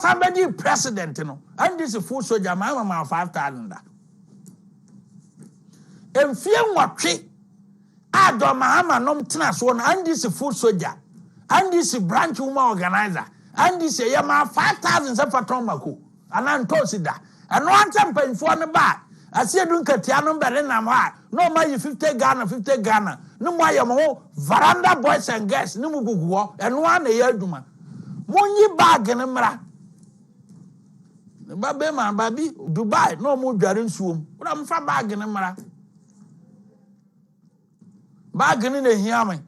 somebody president no and this full soldier Mahama 5,000 Emfie nwotwe ado Mahama nom tena so no and this full soldier and this branch woman organizer and this yama 5,000 se faton mako ananto sida eno antem panfo ne ba asie dun katia no bele nam ha no ma yi 50 Ghana no mo ayemo veranda boys and girls no mu guguo eno an na ya aduma monyi bag ne mra ba be man ba bi Dubai no mo dware nsuom wo am fa bag ne mra bag ne na hia me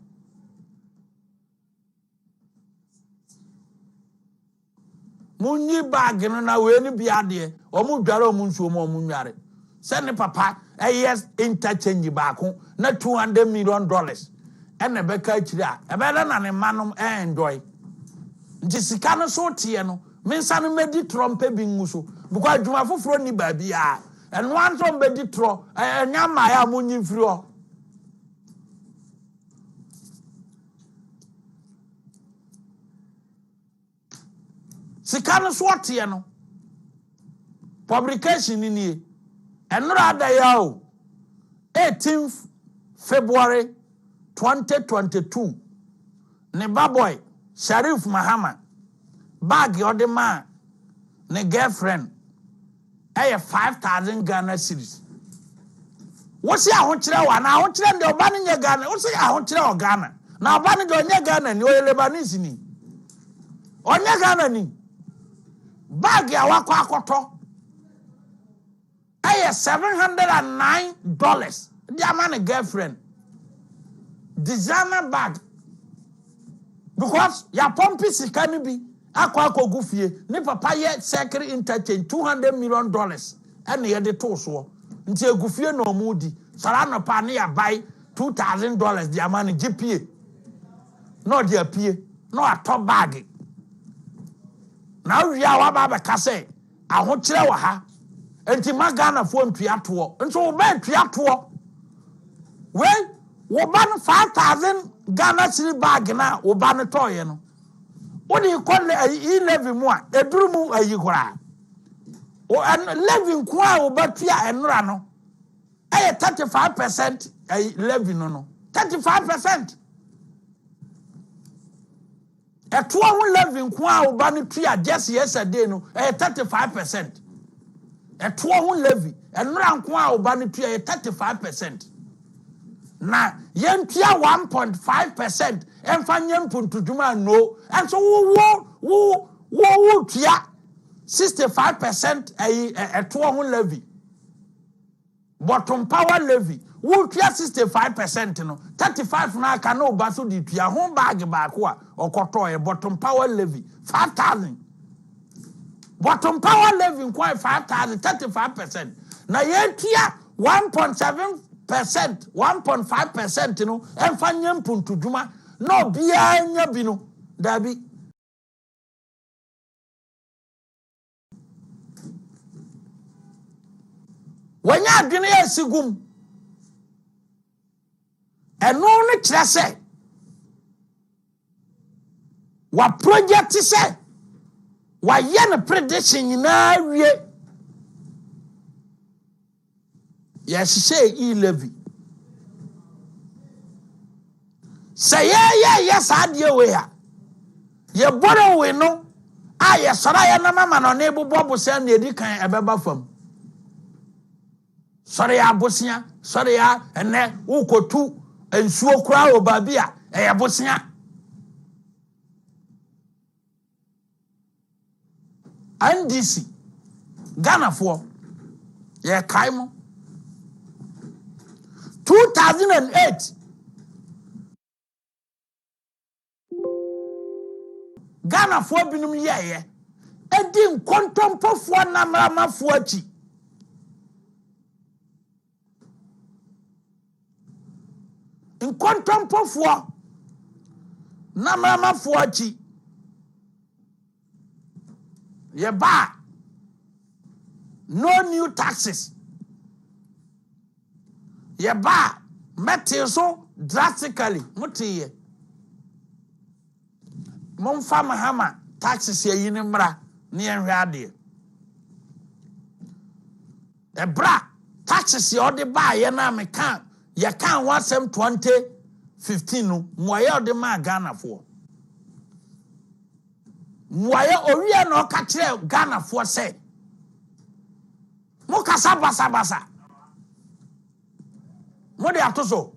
munyi bag no na we ni biade o mu dware o mu nsuom o mu nware send papa yes interchange baako na $200 million and na beka akiri a ebele na ne manom enjoy nti sika no so tie no mensa no medi trompe bi nguso because adwuma foforo ni ba bia eno anso medi tro nyama ya munyi firi o sika no so tie no publication ni enra da ya 18th February 2022 ne baboy Sharaf Mahama bag yode man ne girlfriend 5,000 Ghana cedis wo si ahokire wa na ahokire nde oba ne nya Ghana wo si ahokire o Ghana na oba ne de nya Ghana ni o Lebanese ni onya Ghana ni bag ya wakọ akoto $709 dia man girlfriend designer bag because ya pompi sika ni bi akwa akogu fie ni papa ye secret interchange $200 million ene ye de to so nti egufie no mudi sara no pa ne ya buy $2,000 dia man gpie no dia pie no atọ bag na wi a wa ba ka say ahokire wa ha enti magana fo ntuato nso wo ba ntuato we wo ba no 5,000 Ghana cedi bag na wo ba no toye no wo di kolle ayi levi mu a eduru mu ayi kora o levi nko a wo ba tua enora no 35% ayi levi no 35% eto ho levi nko a wo ba no tua just yesterday no 35% eto ho levi enora nko a wo ba no tua 35% na yentua 1.5% emfa nyempuntuduma no and so wo tua 65% eto ho levi bottom power levy wo tua 65% no 35 na aka na oba so di tua ho bag baako a okoto e bottom power levy 5,000 bottom power levy nkwai 5,000 35% na ye tua 1.5% no emfa nyempuntuduma no bia nya bi no dabi wanya adwene ya sigum eno ne kire se wa project se wa ye ne prediction nyina wie ya sise levy say ye sadie we ya ye boro we no a ye sora ya na mama no ne bobo se na edi kan ebeba fam sora ya bosia sora ya ene ukotu ensuo kura obabia e bosia NDC Ghana for ye kaimo 2008 Ghana for binum ye edi nkontompofo na mramafo achi nkontompofo na mramafo achi ye ba no new taxes ye ba metal so drastically Momfa Mahama taxes ye yini mra ni enhwade e bra taxes ye ode ba ye na me kan ye kan wasem 2015 no moye ode ma Ghana fo moye owie na ka kire Ghana fo say mo kasa basa mo de atoso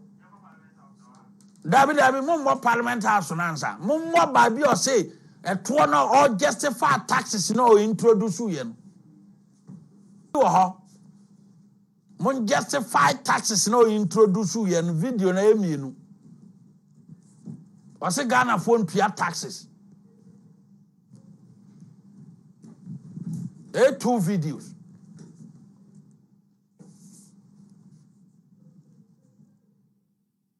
David mo parliament house nansa mo ba bi o say eto no all justify taxes no introduce ye no ho mon justify taxes no introduce ye no video na emienu o say Ghana phone pia taxes 2 videos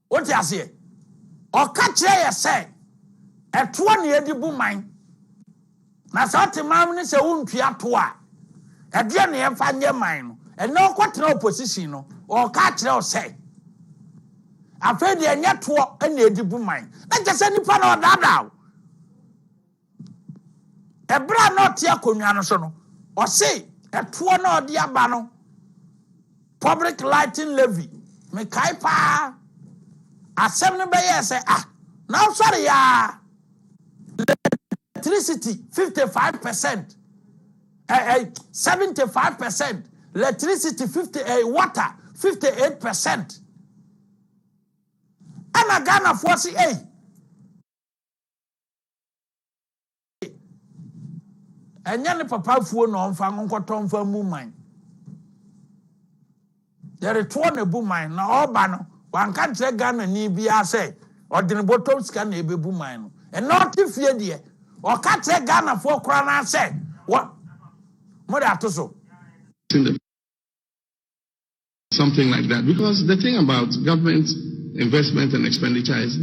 what you say o ka kire ye say eto na ye di bu man na sa temam ni se wontua to a ede na ye fa nye man no eno kwotena opposition no o ka kire o say afa de enye to na edi bu man na jese nipa na odada ebra na ote akonwa no so no o say eto na odi aba no public lighting levy me kai pa asem no be yes now sorry ya electricity 55%, 75%, electricity 50, water 58%. And Ghana for and yan papa fu no mfa nkoto mfa mu man. There is one a boom mine na oba no wan kan kire Ghana ni bia say odin bottom scan na ebebu man no. And not if ye de o ka kire Ghana for kra na say what mo da to so something like that, because the thing about government investment and expenditure is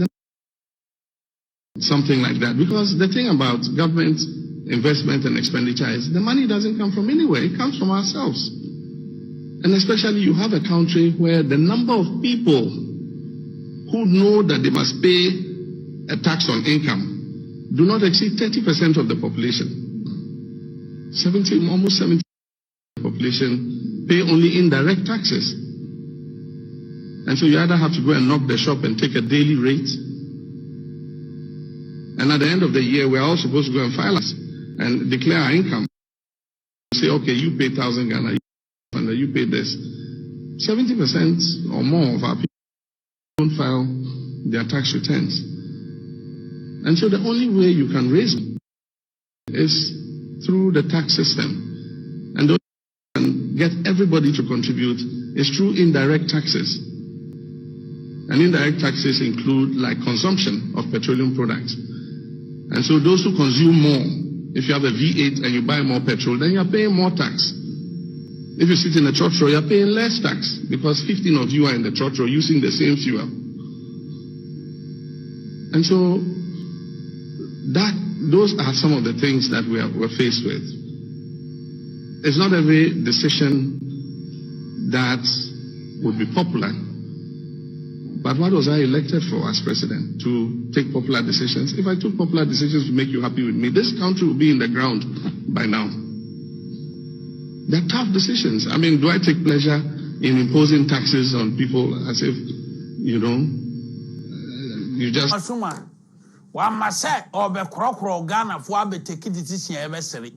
something like that, because the thing about government investment and expenditure is the money doesn't come from anywhere, it comes from ourselves. And especially you have a country where the number of people who know that they must pay a tax on income do not exceed 30% of the population. Almost 70% of the population pay only indirect taxes. And so you either have to go and knock the shop and take a daily rate. And at the end of the year, we're all supposed to go and file and declare our income. Say, okay, you pay 1,000 Ghana, and you pay this. 70% or more of our people don't file their tax returns. And so the only way you can raise is through the tax system. And the only way you can get everybody to contribute is through indirect taxes. And indirect taxes include like consumption of petroleum products. And so those who consume more, if you have a V8 and you buy more petrol, then you're paying more tax. If you sit in a church row, you're paying less tax because 15 of you are in the church row using the same fuel. And so those are some of the things that we're faced with. It's not every decision that would be popular. But what was I elected for as president? To take popular decisions? If I took popular decisions to make you happy with me, this country will be in the ground by now. They're tough decisions. I mean, do I take pleasure in imposing taxes on people as if, you just... Asuma, wa mase obe krokro Ghana fo abeteki decision ebesere.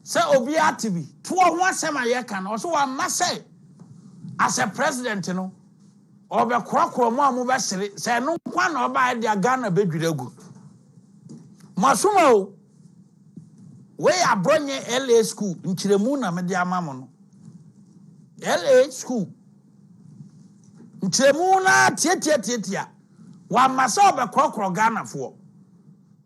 Se obi atibi, to ho asem ayeka na, so wa mase as a president no, obe krokro mo amu besere, se no kwa na oba e dia Ghana bedwiregu. Masuma o we Abronye LA school nchiremu na mede amamo no. LA school nchiremu na tietia wa masa obe krokro Ghana fo.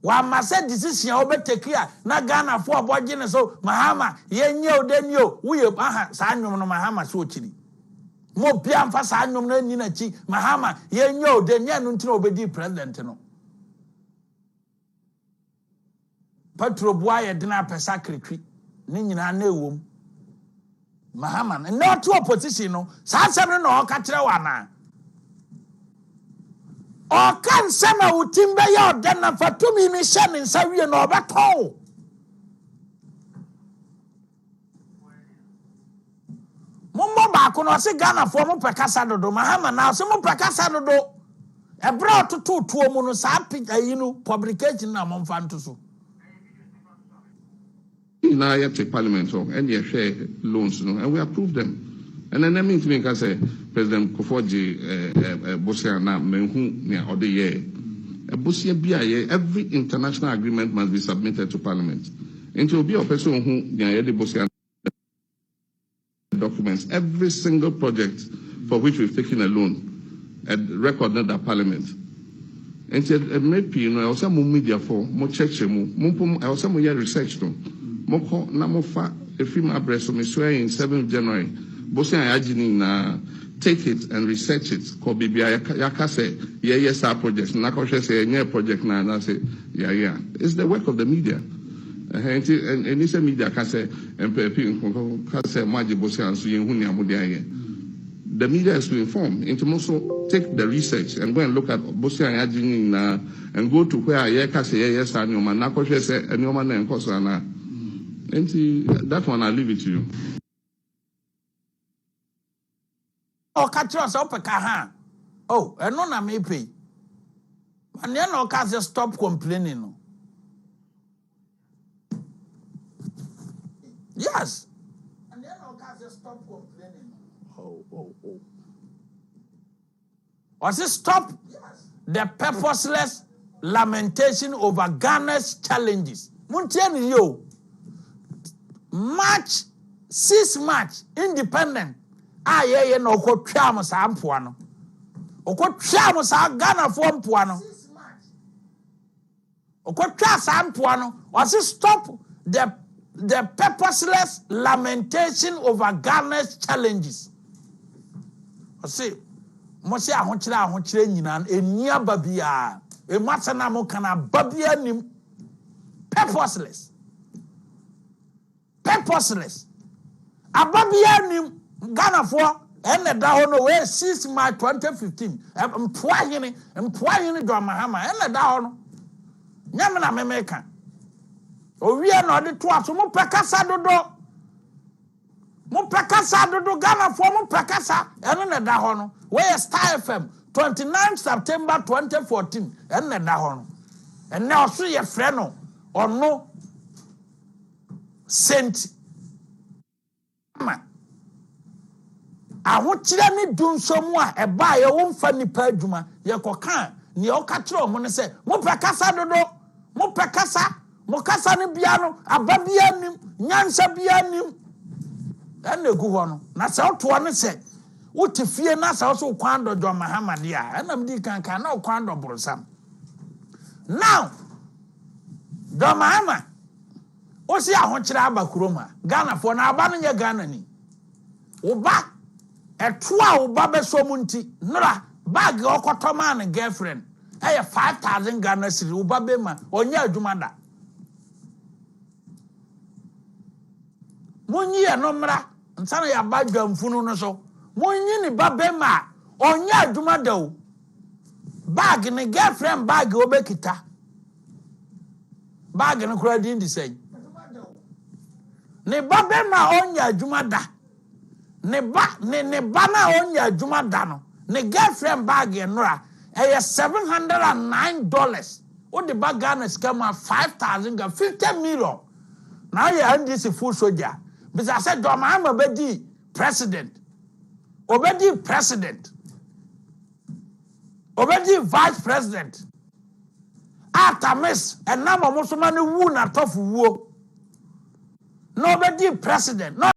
Wa masa decision obeteki a na Ghana fo oboje ne so Mahama yenye odenio wo ye aha sa anwom no Mahama so ochiri. Mo bia mfa sa anwom na ni na chi Mahama yenye odenio no ntino obedi president no. Patro boye dina pesa krikri ni nyina na ewom Mahama no to opposition no sa asem no o ka kire wa na o kan sama utimbe ya odan na fatumi ni shani nsawie no obeto baako no se Ghana for mo pekasa dodo Mahama na se mo pekasa dodo e brought to tuo mu no sa publication na mo mfa nto so now you have to parliament and you share loans and we approve them. And then that means me can say President Kofoji Bosia na menhu ne ode ye Bosia bia every international agreement must be submitted to parliament. Into be a person who ne the Bosia documents every single project for which we've taken a loan and recorded at parliament. And said maybe also media for more church mu also more research to moko na mofa efim abreso me swear in 7th January Bosia Yajini na take it and research it ko bibia yaka say yes our project na ko say any project na say yeah it's the work of the media and this media can say MPP can say maji Bosia so yen hu ni amudia the media is to inform into also take the research and go and look at Bosia Yajini na and go to where yaka say yes anyoma na ko say anyoma na enkoso na. And that one, I'll leave it to you. Oh, catch us up a car. Oh, and no, I may pay. And then no cats just stop complaining. Yes. And then no cats just stop complaining. Oh. Was it stop the purposeless lamentation over Ghana's challenges? Muntiani yo. March 6 March independent ye no ko twa mo sa mpoa no okotwa mo sa Ghana fo mpoa no okotwa sa mpoa no was stop the purposeless lamentation over Ghana's challenges. Say mo se ahokyere nyina enia babia e matana mo kana babia nim purposeless ababia nim Ghana for ene da ho no we 6 March 2015 mpoa hene do Mahama ene da ho no nyame na memeka owie na ode to aso mo pekasa dodo Ghana for mo pekasa ene da ho no we Star FM 29 September 2014 ene da ho no ene oso ye frɛ no ono sent ma ahokyere ne dunsomu a eba ye wo mfa nipa adwuma ye koka ne o ka kire o mo ne se mo pekasa dodo mo kasa ne bia no ababia nim nyansa bia nim ene gu ho no na se oto ne se wote fie na se so kwan do jo Mahama dia enam di kankan na kwan do borosam now do Mahama o si ahokyere abakuroma Ghana for na aba no nya Ghana ni oba eto a oba beso mu nti nra bag okoto man girlfriend 5,000 Ghana cedi oba be ma onya adwuma da munyi e no mra nsana ya badwa mfunu no so munyi ni ba be ma onya adwuma da o bag ni girlfriend bag obekita bag no kura din di say ne ba be ma onya adwuma da ne ba na onya adwuma da no ne girlfriend bag enora $709 o de bag Ghana scam 5,000 50 million now you and this full soldier because I said Mahama be president obedi vice president after miss and now mo so many wu na tofu wo no be president no